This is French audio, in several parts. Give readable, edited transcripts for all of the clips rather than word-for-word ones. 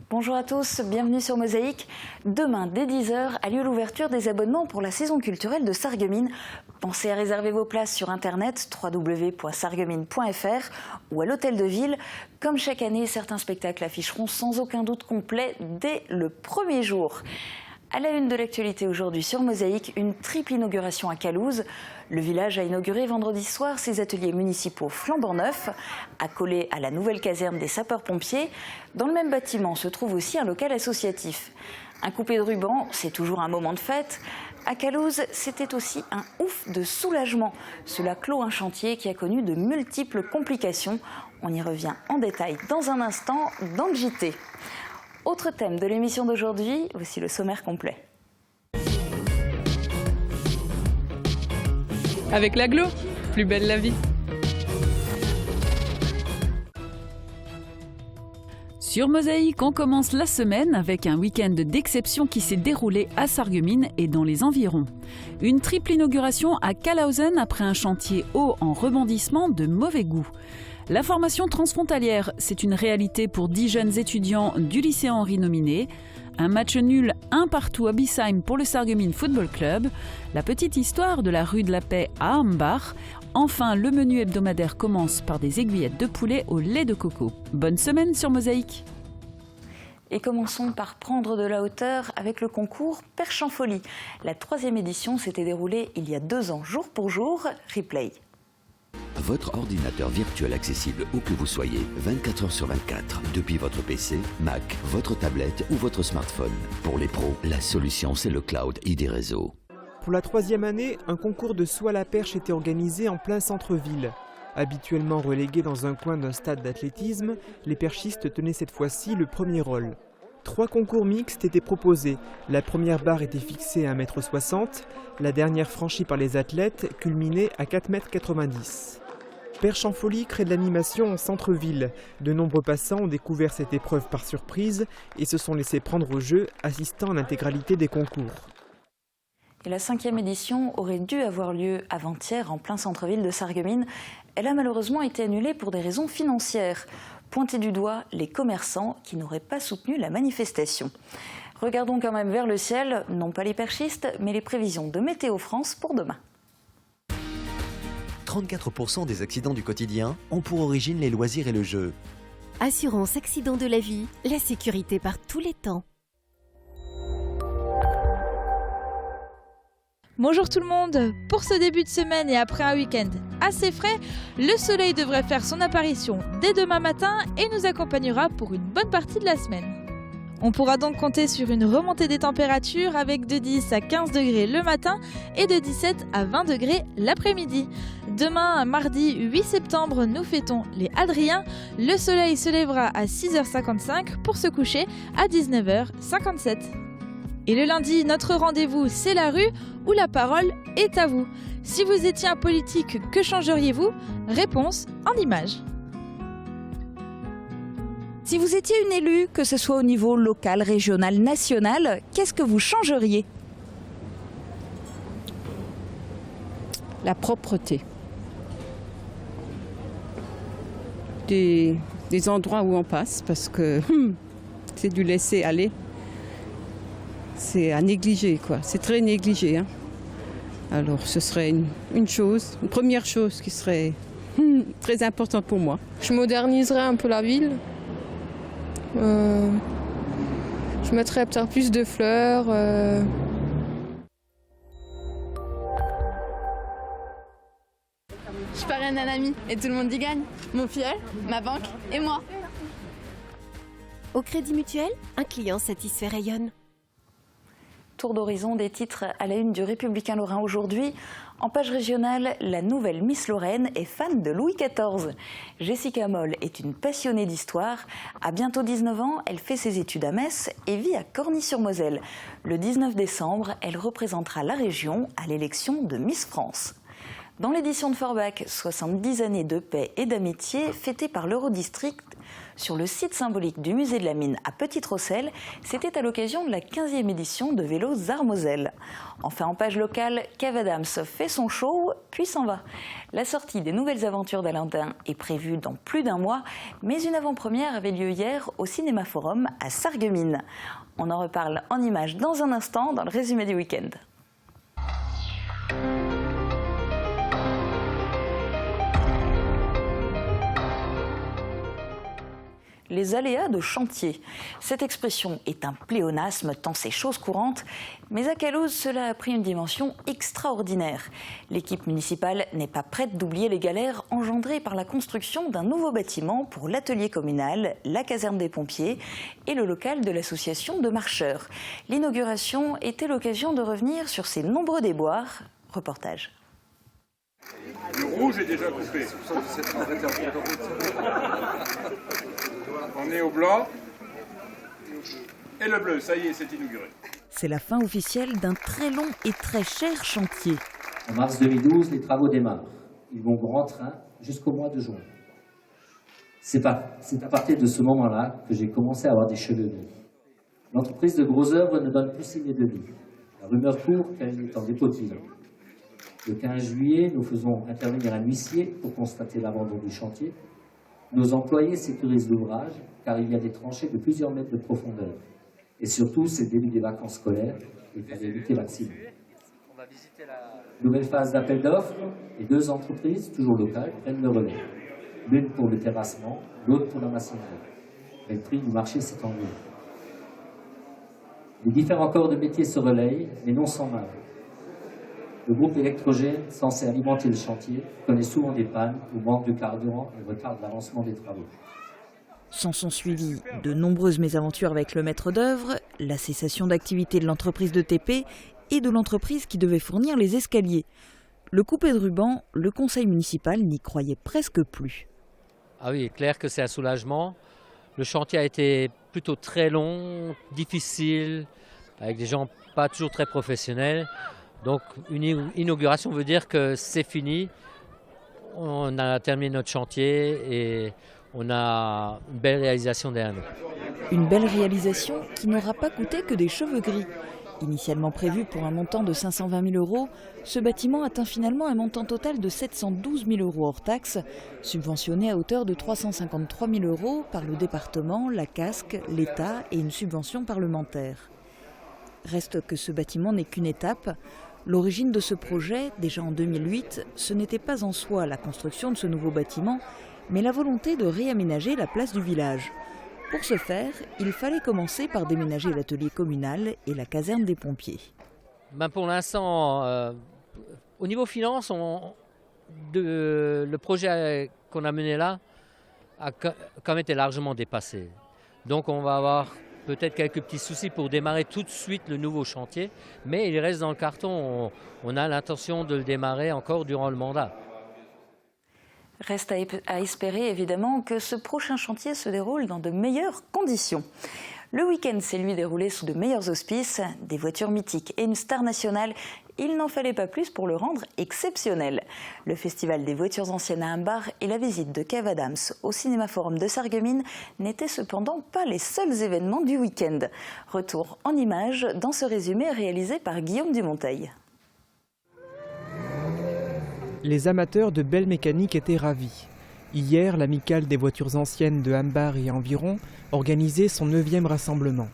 Bonjour à tous, bienvenue sur Mosaïque. Demain, dès 10h, a lieu l'ouverture des abonnements pour la saison culturelle de Sarreguemines. Pensez à réserver vos places sur internet www.sarreguemines.fr ou à l'hôtel de ville. Comme chaque année, certains spectacles afficheront sans aucun doute complet dès le premier jour. À la une de l'actualité aujourd'hui sur Mosaïque, une triple inauguration à Calouse. Le village a inauguré vendredi soir ses ateliers municipaux flambant neufs, accolés à la nouvelle caserne des sapeurs-pompiers. Dans le même bâtiment se trouve aussi un local associatif. Un coupé de ruban, c'est toujours un moment de fête. À Calouse, c'était aussi un ouf de soulagement. Cela clôt un chantier qui a connu de multiples complications. On y revient en détail dans un instant dans le JT. Autre thème de l'émission d'aujourd'hui, voici le sommaire complet. Avec l'aglo, plus belle la vie. Sur Mosaïque, on commence la semaine avec un week-end d'exception qui s'est déroulé à Sarreguemines et dans les environs. Une triple inauguration à Calhausen après un chantier haut en rebondissement de mauvais goût. La formation transfrontalière, c'est une réalité pour 10 jeunes étudiants du lycée Henri Nominé. Un match nul, un partout à Bissheim pour le Sarreguemines Football Club. La petite histoire de la rue de la Paix à Hambach. Enfin, le menu hebdomadaire commence par des aiguillettes de poulet au lait de coco. Bonne semaine sur Mosaïque. Et commençons par prendre de la hauteur avec le concours Perche en folie. La 3e édition s'était déroulée il y a 2 ans, jour pour jour. Replay. Votre ordinateur virtuel accessible où que vous soyez, 24 heures sur 24, depuis votre PC, Mac, votre tablette ou votre smartphone. Pour les pros, la solution c'est le cloud ID Réseau. Pour la 3e année, un concours de saut à la perche était organisé en plein centre-ville. Habituellement relégués dans un coin d'un stade d'athlétisme, les perchistes tenaient cette fois-ci le premier rôle. 3 concours mixtes étaient proposés. La première barre était fixée à 1,60 m, la dernière franchie par les athlètes culminait à 4,90 m. Perche en folie crée de l'animation en centre-ville. De nombreux passants ont découvert cette épreuve par surprise et se sont laissés prendre au jeu, assistant à l'intégralité des concours. Et la 5e édition aurait dû avoir lieu avant-hier en plein centre-ville de Sarreguemines. Elle a malheureusement été annulée pour des raisons financières. Pointés du doigt les commerçants qui n'auraient pas soutenu la manifestation. Regardons quand même vers le ciel, non pas les perchistes, mais les prévisions de Météo France pour demain. 34% des accidents du quotidien ont pour origine les loisirs et le jeu. Assurance accident de la vie, la sécurité par tous les temps. Bonjour tout le monde. Pour ce début de semaine et après un week-end assez frais, le soleil devrait faire son apparition dès demain matin et nous accompagnera pour une bonne partie de la semaine. On pourra donc compter sur une remontée des températures avec de 10 à 15 degrés le matin et de 17 à 20 degrés l'après-midi. Demain, mardi 8 septembre, nous fêtons les Adriens. Le soleil se lèvera à 6h55 pour se coucher à 19h57. Et le lundi, notre rendez-vous, c'est la rue où la parole est à vous. Si vous étiez un politique, que changeriez-vous? Réponse en images. Si vous étiez une élue, que ce soit au niveau local, régional, national, qu'est-ce que vous changeriez? La propreté. Des endroits où on passe, parce que c'est du laisser aller. C'est à négliger, quoi. C'est très négligé. Hein. Alors, ce serait une première chose qui serait très importante pour moi. Je moderniserais un peu la ville. Je mettrais peut-être plus de fleurs. Je parraine un ami et tout le monde y gagne. Mon filleul, ma banque et moi. Au Crédit Mutuel, un client satisfait rayonne. Tour d'horizon des titres à la une du Républicain Lorrain aujourd'hui. En page régionale, la nouvelle Miss Lorraine est fan de Louis XIV. Jessica Moll est une passionnée d'histoire. À bientôt 19 ans, elle fait ses études à Metz et vit à Corny-sur-Moselle. Le 19 décembre, elle représentera la région à l'élection de Miss France. Dans l'édition de Forbach, 70 années de paix et d'amitié fêtées par l'Eurodistrict sur le site symbolique du musée de la Mine à Petite-Rosselle, c'était à l'occasion de la 15e édition de Vélo Zarmoselle. Enfin, en page locale, Kev Adams fait son show, puis s'en va. La sortie des nouvelles aventures d'Alain Dain est prévue dans plus d'un mois, mais une avant-première avait lieu hier au Cinéma Forum à Sarreguemines. On en reparle en images dans un instant dans le résumé du week-end. Les aléas de chantier. Cette expression est un pléonasme tant c'est chose courante, mais à Calouse, cela a pris une dimension extraordinaire. L'équipe municipale n'est pas prête d'oublier les galères engendrées par la construction d'un nouveau bâtiment pour l'atelier communal, la caserne des pompiers et le local de l'association de marcheurs. L'inauguration était l'occasion de revenir sur ces nombreux déboires. Reportage. Le rouge est déjà coupé. On est au blanc et le bleu, ça y est, c'est inauguré. C'est la fin officielle d'un très long et très cher chantier. En mars 2012, les travaux démarrent. Ils vont grand train jusqu'au mois de juin. C'est à partir de ce moment-là que j'ai commencé à avoir des cheveux gris. L'entreprise de Gros Œuvres ne donne plus signe de vie. La rumeur court qu'elle est en dépôt de bilan. Le 15 juillet, nous faisons intervenir un huissier pour constater l'abandon du chantier. Nos employés sécurisent l'ouvrage car il y a des tranchées de plusieurs mètres de profondeur. Et surtout, c'est le début des vacances scolaires et il fallait éviter l'accident. Nouvelle phase d'appel d'offres et 2 entreprises, toujours locales, prennent le relais. L'une pour le terrassement, l'autre pour la maçonnerie. Mais le prix du marché s'est envolé. Les différents corps de métier se relayent, mais non sans mal. Le groupe électrogène, censé alimenter le chantier, connaît souvent des pannes ou manque de carburant et retarde l'avancement des travaux. S'en sont suivies de nombreuses mésaventures avec le maître d'œuvre, la cessation d'activité de l'entreprise de TP et de l'entreprise qui devait fournir les escaliers. Le coupé de ruban, le conseil municipal n'y croyait presque plus. Ah oui, clair que c'est un soulagement. Le chantier a été plutôt très long, difficile, avec des gens pas toujours très professionnels. Donc une inauguration veut dire que c'est fini, on a terminé notre chantier et on a une belle réalisation derrière nous. Une belle réalisation qui n'aura pas coûté que des cheveux gris. Initialement prévu pour un montant de 520 000 €, ce bâtiment atteint finalement un montant total de 712 000 € hors taxes, subventionné à hauteur de 353 000 € par le département, la CASC, l'État et une subvention parlementaire. Reste que ce bâtiment n'est qu'une étape. L'origine de ce projet, déjà en 2008, ce n'était pas en soi la construction de ce nouveau bâtiment, mais la volonté de réaménager la place du village. Pour ce faire, il fallait commencer par déménager l'atelier communal et la caserne des pompiers. Pour l'instant, au niveau finance, le projet qu'on a mené là a quand même été largement dépassé. Donc on va avoir peut-être quelques petits soucis pour démarrer tout de suite le nouveau chantier, mais il reste dans le carton. On a l'intention de le démarrer encore durant le mandat. Reste à espérer évidemment que ce prochain chantier se déroule dans de meilleures conditions. Le week-end s'est lui déroulé sous de meilleurs auspices, des voitures mythiques et une star nationale. Il n'en fallait pas plus pour le rendre exceptionnel. Le festival des voitures anciennes à Humbar et la visite de Kev Adams au Cinéma Forum de Sarreguemines n'étaient cependant pas les seuls événements du week-end. Retour en images dans ce résumé réalisé par Guillaume Dumonteil. Les amateurs de belle mécanique étaient ravis. Hier, l'amicale des voitures anciennes de Humbar et environ organisait son 9e rassemblement.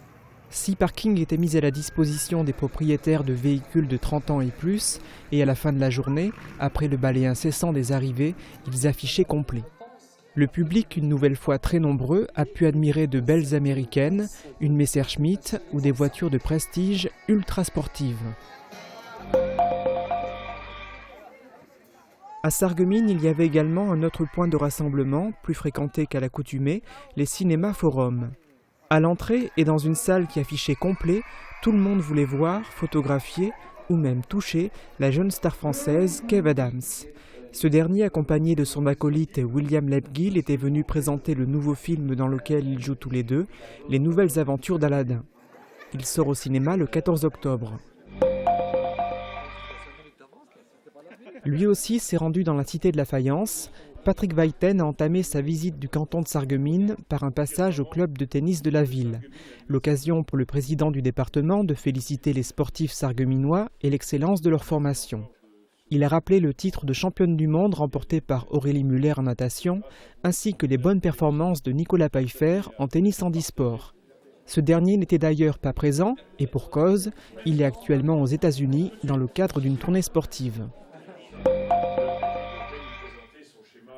6 parkings étaient mis à la disposition des propriétaires de véhicules de 30 ans et plus, et à la fin de la journée, après le balai incessant des arrivées, ils affichaient complet. Le public, une nouvelle fois très nombreux, a pu admirer de belles américaines, une Messerschmitt ou des voitures de prestige ultra sportives. À Sarreguemines, il y avait également un autre point de rassemblement, plus fréquenté qu'à l'accoutumée, les cinémas Forum. À l'entrée et dans une salle qui affichait complet, tout le monde voulait voir, photographier ou même toucher la jeune star française Kev Adams. Ce dernier, accompagné de son acolyte William Lebguil, était venu présenter le nouveau film dans lequel ils jouent tous les deux, Les Nouvelles Aventures d'Aladin. Il sort au cinéma le 14 octobre. Lui aussi s'est rendu dans la cité de la faïence. Patrick Weiten a entamé sa visite du canton de Sarreguemines par un passage au club de tennis de la ville. L'occasion pour le président du département de féliciter les sportifs sarregueminois et l'excellence de leur formation. Il a rappelé le titre de championne du monde remporté par Aurélie Muller en natation, ainsi que les bonnes performances de Nicolas Pfeiffer en tennis handisport. Ce dernier n'était d'ailleurs pas présent, et pour cause, il est actuellement aux États-Unis dans le cadre d'une tournée sportive.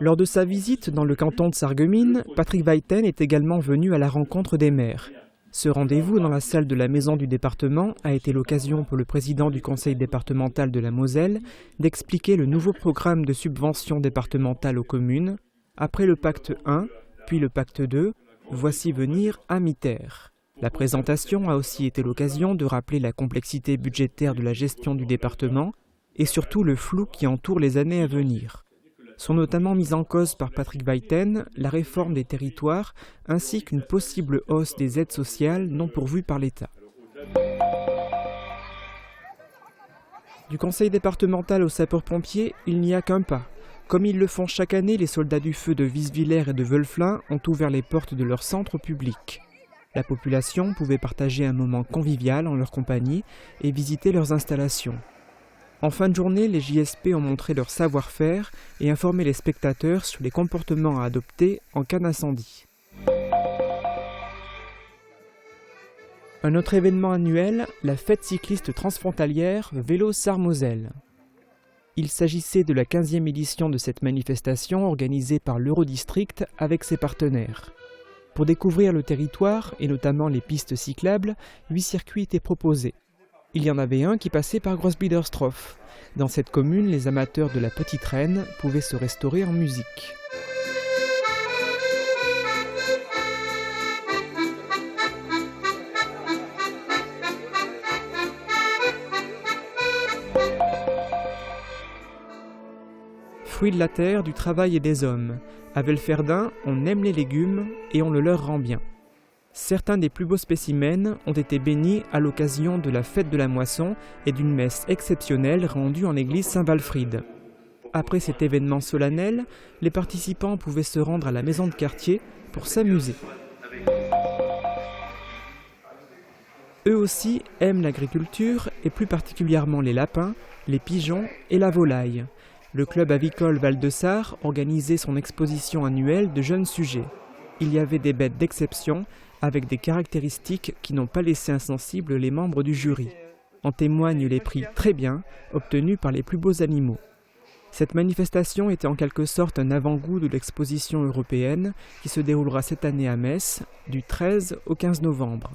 Lors de sa visite dans le canton de Sarreguemines, Patrick Weiten est également venu à la rencontre des maires. Ce rendez-vous dans la salle de la maison du département a été l'occasion pour le président du conseil départemental de la Moselle d'expliquer le nouveau programme de subvention départementale aux communes. Après le pacte 1, puis le pacte 2, voici venir à mi-terre. La présentation a aussi été l'occasion de rappeler la complexité budgétaire de la gestion du département et surtout le flou qui entoure les années à venir. Sont notamment mises en cause par Patrick Weiten la réforme des territoires ainsi qu'une possible hausse des aides sociales non pourvues par l'État. Du conseil départemental aux sapeurs-pompiers, il n'y a qu'un pas. Comme ils le font chaque année, les soldats du feu de Visvillers et de Wölflin ont ouvert les portes de leur centre au public. La population pouvait partager un moment convivial en leur compagnie et visiter leurs installations. En fin de journée, les JSP ont montré leur savoir-faire et informé les spectateurs sur les comportements à adopter en cas d'incendie. Un autre événement annuel, la fête cycliste transfrontalière Vélo Sarre-Moselle. Il s'agissait de la 15e édition de cette manifestation organisée par l'Eurodistrict avec ses partenaires. Pour découvrir le territoire, et notamment les pistes cyclables, 8 circuits étaient proposés. Il y en avait un qui passait par Grossbiederstroff. Dans cette commune, les amateurs de la Petite Reine pouvaient se restaurer en musique. Fruits de la terre, du travail et des hommes. À Velferdin, on aime les légumes et on le leur rend bien. Certains des plus beaux spécimens ont été bénis à l'occasion de la fête de la moisson et d'une messe exceptionnelle rendue en l'église Saint-Walfried. Après cet événement solennel, les participants pouvaient se rendre à la maison de quartier pour s'amuser. Eux aussi aiment l'agriculture et plus particulièrement les lapins, les pigeons et la volaille. Le club avicole Val-de-Sarre organisait son exposition annuelle de jeunes sujets. Il y avait des bêtes d'exception avec des caractéristiques qui n'ont pas laissé insensibles les membres du jury. En témoignent les prix très bien obtenus par les plus beaux animaux. Cette manifestation était en quelque sorte un avant-goût de l'exposition européenne qui se déroulera cette année à Metz du 13 au 15 novembre.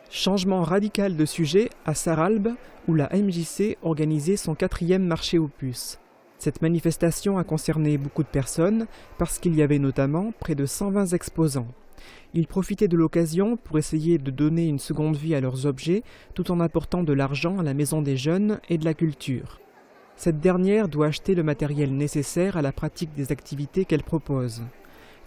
Changement radical de sujet à Sarralbe où la MJC organisait son 4e marché aux puces. Cette manifestation a concerné beaucoup de personnes parce qu'il y avait notamment près de 120 exposants. Ils profitaient de l'occasion pour essayer de donner une seconde vie à leurs objets tout en apportant de l'argent à la Maison des Jeunes et de la Culture. Cette dernière doit acheter le matériel nécessaire à la pratique des activités qu'elle propose.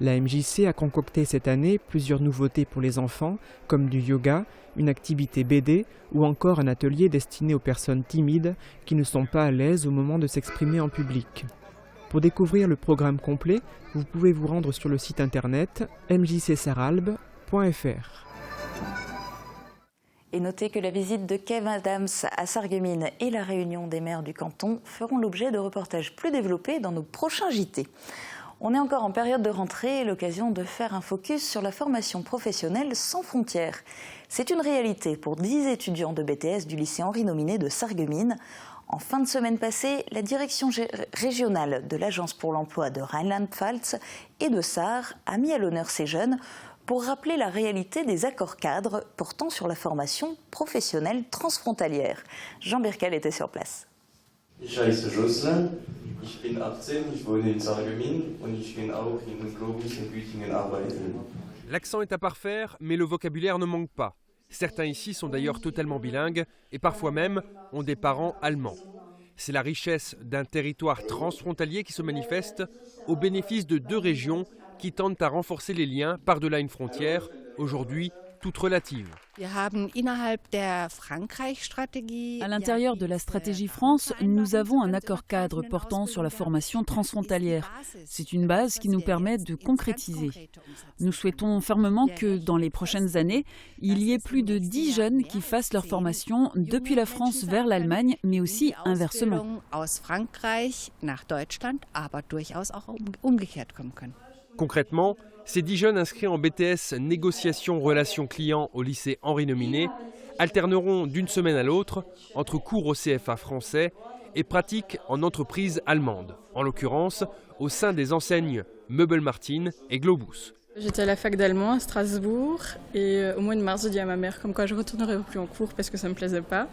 La MJC a concocté cette année plusieurs nouveautés pour les enfants, comme du yoga, une activité BD ou encore un atelier destiné aux personnes timides qui ne sont pas à l'aise au moment de s'exprimer en public. Pour découvrir le programme complet, vous pouvez vous rendre sur le site internet mjcsarralbe.fr. Et notez que la visite de Kev Adams à Sarreguemines et la réunion des maires du canton feront l'objet de reportages plus développés dans nos prochains JT. On est encore en période de rentrée, l'occasion de faire un focus sur la formation professionnelle sans frontières. C'est une réalité pour 10 étudiants de BTS du lycée Henri Nominé de Sarreguemines. En fin de semaine passée, la direction régionale de l'Agence pour l'emploi de Rheinland-Pfalz et de Sarre a mis à l'honneur ces jeunes pour rappeler la réalité des accords cadres portant sur la formation professionnelle transfrontalière. Jean Birkel était sur place. Ich heiße Jocelyn, ich bin 18, ich wohne in Sarreguemines und ich bin auch in Globus in Gütingen arbeiten. L'accent est à parfaire, mais le vocabulaire ne manque pas. Certains ici sont d'ailleurs totalement bilingues et parfois même ont des parents allemands. C'est la richesse d'un territoire transfrontalier qui se manifeste au bénéfice de 2 régions qui tentent à renforcer les liens par-delà une frontière, aujourd'hui toute relative. À l'intérieur de la stratégie France, nous avons un accord cadre portant sur la formation transfrontalière. C'est une base qui nous permet de concrétiser. Nous souhaitons fermement que dans les prochaines années, il y ait plus de 10 jeunes qui fassent leur formation depuis la France vers l'Allemagne, mais aussi inversement. Concrètement, ces 10 jeunes inscrits en BTS Négociation Relations Clients au lycée Henri Nominé alterneront d'une semaine à l'autre entre cours au CFA français et pratiques en entreprise allemande, en l'occurrence au sein des enseignes Möbel Martin et Globus. J'étais à la fac d'allemand à Strasbourg et au mois de mars, j'ai dit à ma mère comme quoi je ne retournerai plus en cours parce que ça ne me plaisait pas.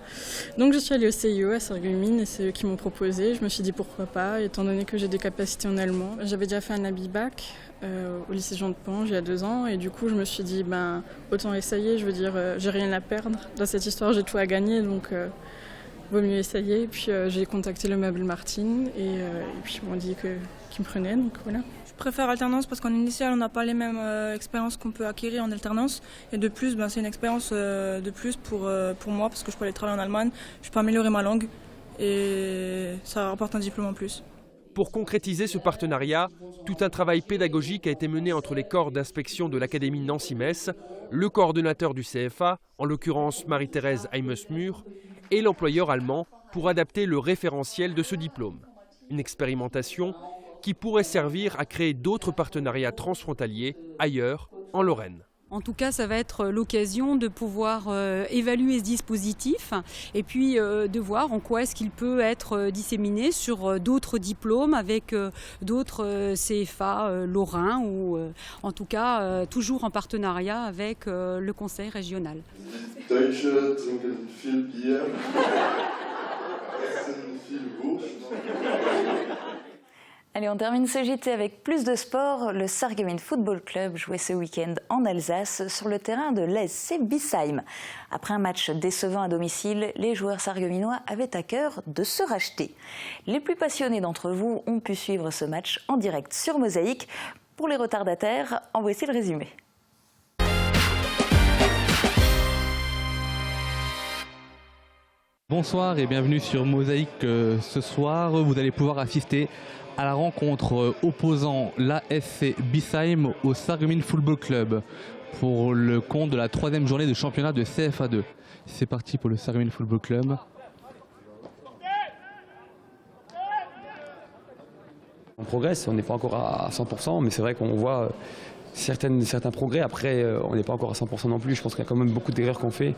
Donc je suis allée au CIO à Sarreguemines et c'est eux qui m'ont proposé. Je me suis dit pourquoi pas, étant donné que j'ai des capacités en allemand. J'avais déjà fait un Abibac au lycée Jean de Pange il y a 2 ans et du coup je me suis dit autant essayer, je veux dire j'ai rien à perdre. Dans cette histoire j'ai tout à gagner donc vaut mieux essayer. Et puis j'ai contacté le Möbel Martin et puis ils m'ont dit qu'ils me prenaient donc voilà. Je préfère alternance parce qu'en initiale, on n'a pas les mêmes expériences qu'on peut acquérir en alternance. Et de plus, c'est une expérience de plus pour moi parce que je peux aller travailler en Allemagne, je peux améliorer ma langue et ça rapporte un diplôme en plus. Pour concrétiser ce partenariat, tout un travail pédagogique a été mené entre les corps d'inspection de l'Académie Nancy-Metz, le coordonnateur du CFA, en l'occurrence Marie-Thérèse Heimesmur, et l'employeur allemand pour adapter le référentiel de ce diplôme. Une expérimentation qui pourrait servir à créer d'autres partenariats transfrontaliers ailleurs, en Lorraine. En tout cas, ça va être l'occasion de pouvoir évaluer ce dispositif et puis de voir en quoi est-ce qu'il peut être disséminé sur d'autres diplômes avec d'autres CFA lorrains ou en tout cas toujours en partenariat avec le conseil régional. Deutsche trinken viel Bier, essen viel Wurst. Allez, on termine ce JT avec plus de sport. Le Sarreguemines Football Club jouait ce week-end en Alsace sur le terrain de l'ASC Bissheim. Après un match décevant à domicile, les joueurs sarregueminois avaient à cœur de se racheter. Les plus passionnés d'entre vous ont pu suivre ce match en direct sur Mosaïque. Pour les retardataires, en voici le résumé. Bonsoir et bienvenue sur Mosaïque. Ce soir, vous allez pouvoir assister à la rencontre opposant l'ASC Bissheim au Sarreguemines Football Club pour le compte de la 3e journée de championnat de CFA2. C'est parti pour le Sarreguemines Football Club. On progresse, on n'est pas encore à 100%, mais c'est vrai qu'on voit certains progrès. Après, on n'est pas encore à 100% non plus. Je pense qu'il y a quand même beaucoup d'erreurs qu'on fait,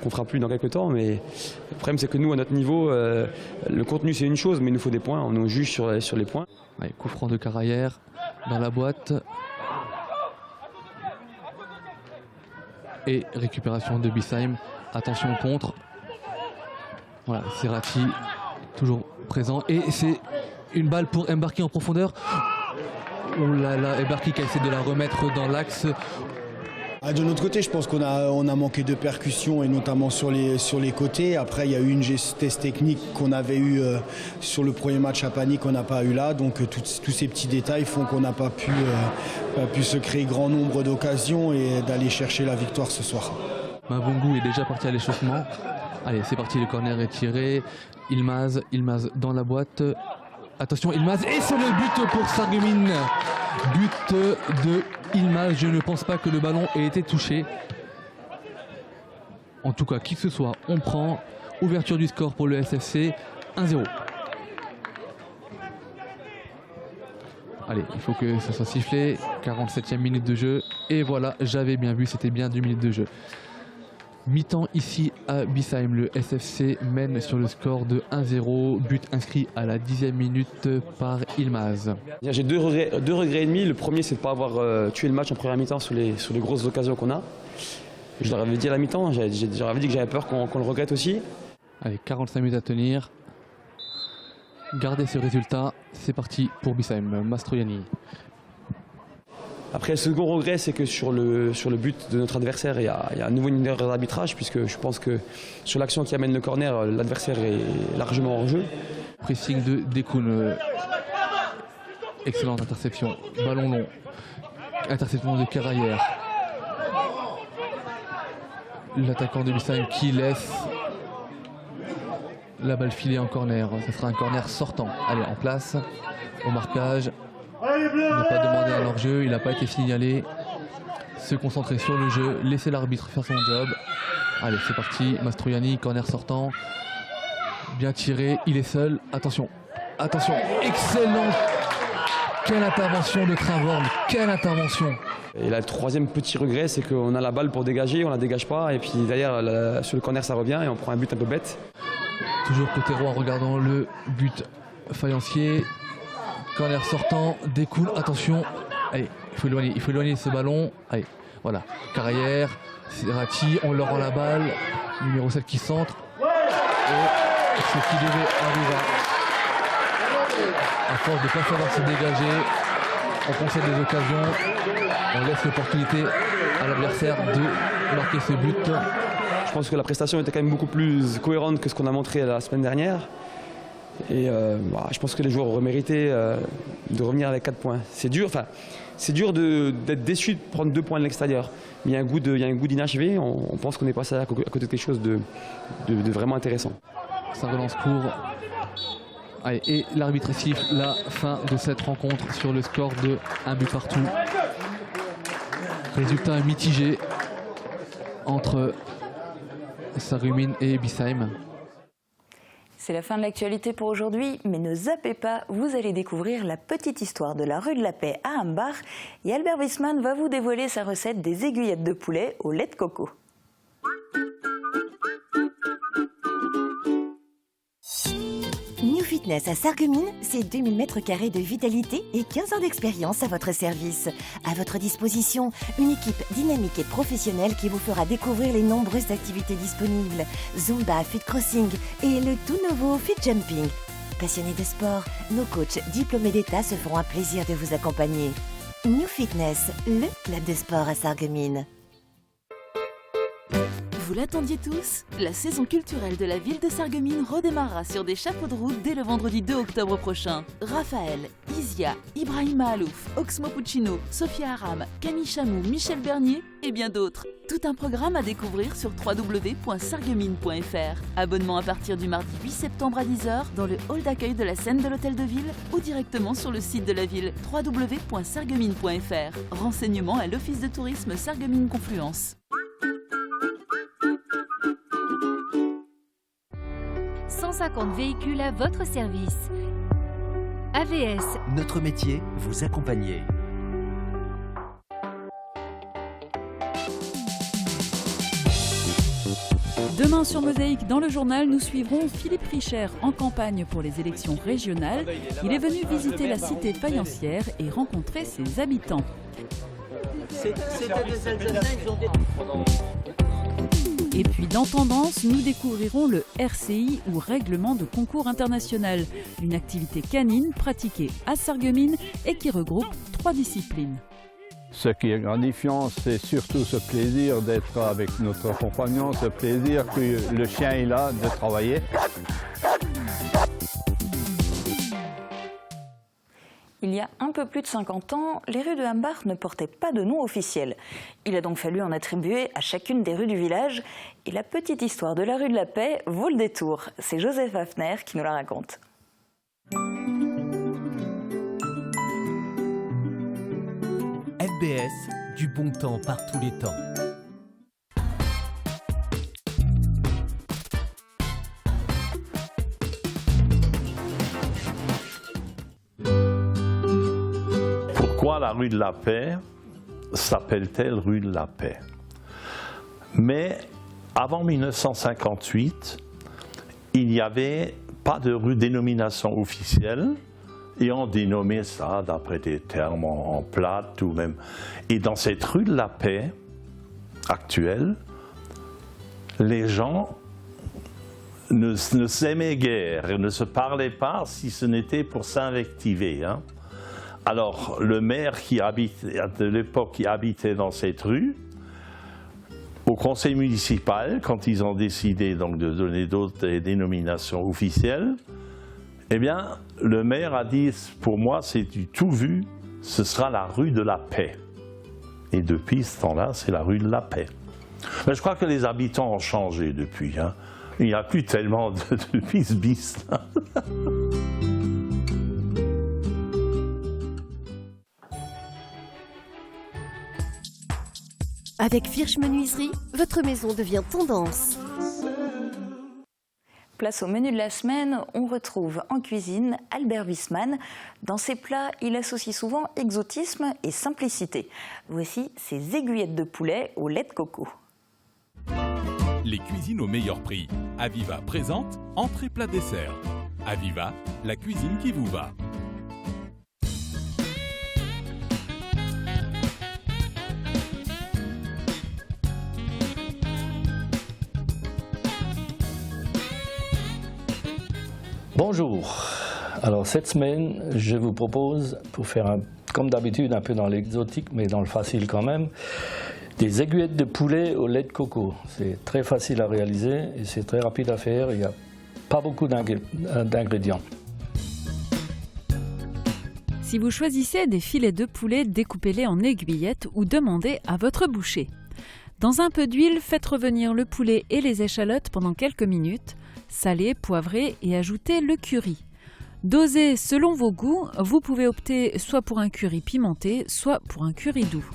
qu'on ne fera plus dans quelques temps. Mais le problème, c'est que nous, à notre niveau, le contenu, c'est une chose, mais il nous faut des points. On nous juge sur les points. Allez, coup franc de Caraillère dans la boîte. Et récupération de Bissheim. Attention au contre. Voilà, Serrati, toujours présent. Et c'est une balle pour Mbarki en profondeur. Oh là là, Mbarki qui a essayé de la remettre dans l'axe. De notre côté, je pense qu'on a manqué de percussion et notamment sur les côtés. Après, il y a eu une gestesse technique qu'on avait eue sur le premier match à Pagny qu'on n'a pas eu là. Donc tous ces petits détails font qu'on n'a pas pu se créer grand nombre d'occasions et d'aller chercher la victoire ce soir. Mavungu est déjà parti à l'échauffement. Allez, c'est parti, le corner est tiré. Ilmaz dans la boîte. Attention, Ilmaz, et c'est le but pour Sarreguemines. But de Ilmaz. Je ne pense pas que le ballon ait été touché. En tout cas, qui que ce soit, on prend. Ouverture du score pour le SFC, 1-0. Allez, il faut que ça soit sifflé. 47e minute de jeu. Et voilà, j'avais bien vu, c'était bien 2 minutes de jeu. Mi-temps ici à Bissheim, le SFC mène sur le score de 1-0, but inscrit à la 10e minute par Ilmaz. J'ai deux regrets et demi. Le premier, c'est de ne pas avoir tué le match en première mi-temps sur les grosses occasions qu'on a. Je leur avais dit à la mi-temps, j'avais dit que j'avais peur qu'on le regrette aussi. Allez, 45 minutes à tenir. Gardez ce résultat, c'est parti pour Bissheim, Mastroianni. Après, le second regret, c'est que sur le but de notre adversaire, il y a à nouveau une erreur d'arbitrage, puisque je pense que sur l'action qui amène le corner, l'adversaire est largement hors jeu. Pressing de Dekoun. Excellente interception. Ballon long. Interception de Caraillère. l'attaquant de Bissheim qui laisse la balle filer en corner. Ce sera un corner sortant. Allez, en place, au marquage. Il n'a pas demandé un hors-jeu, il n'a pas été signalé. Se concentrer sur le jeu, laisser l'arbitre faire son job. Allez, c'est parti. Mastroianni, corner sortant. Bien tiré, il est seul. Attention, attention, excellent. Quelle intervention de Travorn, quelle intervention. Et là, le troisième petit regret, c'est qu'on a la balle pour dégager, on la dégage pas. Et puis derrière, sur le corner, ça revient et on prend un but un peu bête. Toujours côté roi en regardant le but faïencier. Corner sortant, découle, attention. Allez, il faut éloigner ce ballon. Allez, voilà, Carrière, Serrati, on leur rend la balle. Numéro 7 qui centre. Et ce qui devait arriver. À force de ne pas savoir se dégager, on concède des occasions, on laisse l'opportunité à l'adversaire de marquer ce but. Je pense que la prestation était quand même beaucoup plus cohérente que ce qu'on a montré la semaine dernière. Et je pense que les joueurs auraient mérité de revenir avec 4 points. C'est dur d'être déçu de prendre 2 points de l'extérieur. Mais il y a un goût d'inachevé. On pense qu'on est passé à côté de quelque chose de vraiment intéressant. Ça relance court. Allez, et l'arbitre siffle la fin de cette rencontre sur le score de 1 but partout. Résultat mitigé entre Sarreguemines et Bissheim. C'est la fin de l'actualité pour aujourd'hui, mais ne zappez pas, vous allez découvrir la petite histoire de la rue de la Paix à Ambach et Albert Wisman va vous dévoiler sa recette des aiguillettes de poulet au lait de coco. New Fitness à Sarreguemines, c'est 2000 m² de vitalité et 15 ans d'expérience à votre service. À votre disposition, une équipe dynamique et professionnelle qui vous fera découvrir les nombreuses activités disponibles. Zumba, Fit Crossing et le tout nouveau Fit Jumping. Passionnés de sport, nos coachs diplômés d'État se feront un plaisir de vous accompagner. New Fitness, le club de sport à Sarreguemines. Vous l'attendiez tous? La saison culturelle de la ville de Sarreguemines redémarrera sur des chapeaux de roue dès le vendredi 2 octobre prochain. Raphaël, Isia, Ibrahima Alouf, Oxmo Puccino, Sophia Aram, Camille Chamou, Michel Bernier et bien d'autres. Tout un programme à découvrir sur www.sarreguemines.fr. Abonnement à partir du mardi 8 septembre à 10h dans le hall d'accueil de la scène de l'hôtel de ville ou directement sur le site de la ville www.sarreguemines.fr. Renseignements à l'office de tourisme Sarreguemines Confluence. 150 véhicules à votre service. AVS. Notre métier, vous accompagner. Demain sur Mosaïque, dans le journal, nous suivrons Philippe Richer en campagne pour les élections régionales. Il est venu visiter la cité faïencière et rencontrer ses habitants. Et puis dans Tendance, nous découvrirons le RCI ou Règlement de concours international, une activité canine pratiquée à Sarreguemines et qui regroupe 3 disciplines. Ce qui est gratifiant, c'est surtout ce plaisir d'être avec notre compagnon, ce plaisir que le chien il a de travailler. Il y a un peu plus de 50 ans, les rues de Ambach ne portaient pas de nom officiel. Il a donc fallu en attribuer à chacune des rues du village. Et la petite histoire de la rue de la Paix vaut le détour. C'est Joseph Hafner qui nous la raconte. FBS, du bon temps par tous les temps. Pourquoi la rue de la Paix s'appelle-t-elle rue de la Paix? Mais avant 1958, il n'y avait pas de rue dénomination officielle et on dénommait ça d'après des termes en plate ou même. Et dans cette rue de la Paix actuelle, les gens ne s'aimaient guère, ne se parlaient pas si ce n'était pour s'invectiver. Hein. Alors, le maire de l'époque qui habitait dans cette rue, au conseil municipal, quand ils ont décidé donc, de donner d'autres dénominations officielles, eh bien, le maire a dit, pour moi, c'est du tout vu, ce sera la rue de la Paix. Et depuis ce temps-là, c'est la rue de la Paix. Mais je crois que les habitants ont changé depuis. Hein. Il n'y a plus tellement de bis. Avec Firch Menuiserie, votre maison devient tendance. Place au menu de la semaine, on retrouve en cuisine Albert Wiesmann. Dans ses plats, il associe souvent exotisme et simplicité. Voici ses aiguillettes de poulet au lait de coco. Les cuisines au meilleur prix. Aviva présente entrée plat dessert. Aviva, la cuisine qui vous va. Bonjour, alors cette semaine je vous propose, pour faire comme d'habitude un peu dans l'exotique mais dans le facile quand même, des aiguillettes de poulet au lait de coco. C'est très facile à réaliser et c'est très rapide à faire, il n'y a pas beaucoup d'ingrédients. Si vous choisissez des filets de poulet, découpez-les en aiguillettes ou demandez à votre boucher. Dans un peu d'huile, faites revenir le poulet et les échalotes pendant quelques minutes. Salez, poivrez et ajoutez le curry. Dosez selon vos goûts, vous pouvez opter soit pour un curry pimenté, soit pour un curry doux.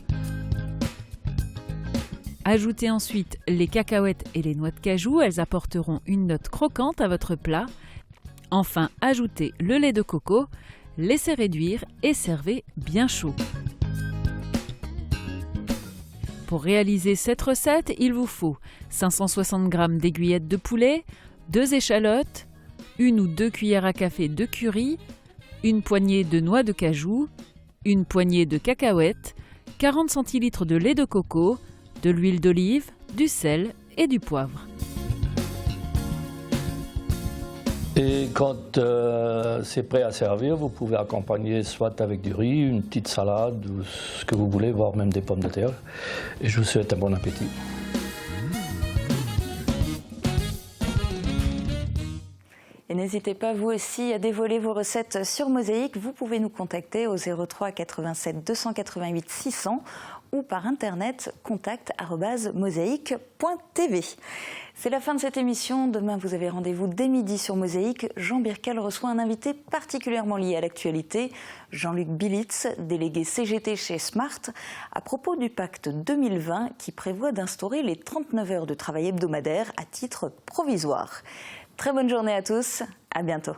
Ajoutez ensuite les cacahuètes et les noix de cajou, elles apporteront une note croquante à votre plat. Enfin, ajoutez le lait de coco, laissez réduire et servez bien chaud. Pour réaliser cette recette, il vous faut 560 g d'aiguillettes de poulet, 2 échalotes, 1 ou 2 cuillères à café de curry, une poignée de noix de cajou, une poignée de cacahuètes, 40 centilitres de lait de coco, de l'huile d'olive, du sel et du poivre. Et quand c'est prêt à servir, vous pouvez accompagner soit avec du riz, une petite salade ou ce que vous voulez, voire même des pommes de terre. Et je vous souhaite un bon appétit. Et n'hésitez pas vous aussi à dévoiler vos recettes sur Mosaïque. Vous pouvez nous contacter au 03 87 288 600 ou par internet contact@mosaïque.tv. C'est la fin de cette émission. Demain, vous avez rendez-vous dès midi sur Mosaïque. Jean Birkel reçoit un invité particulièrement lié à l'actualité, Jean-Luc Bilitz, délégué CGT chez Smart, à propos du pacte 2020 qui prévoit d'instaurer les 39 heures de travail hebdomadaire à titre provisoire. Très bonne journée à tous, à bientôt.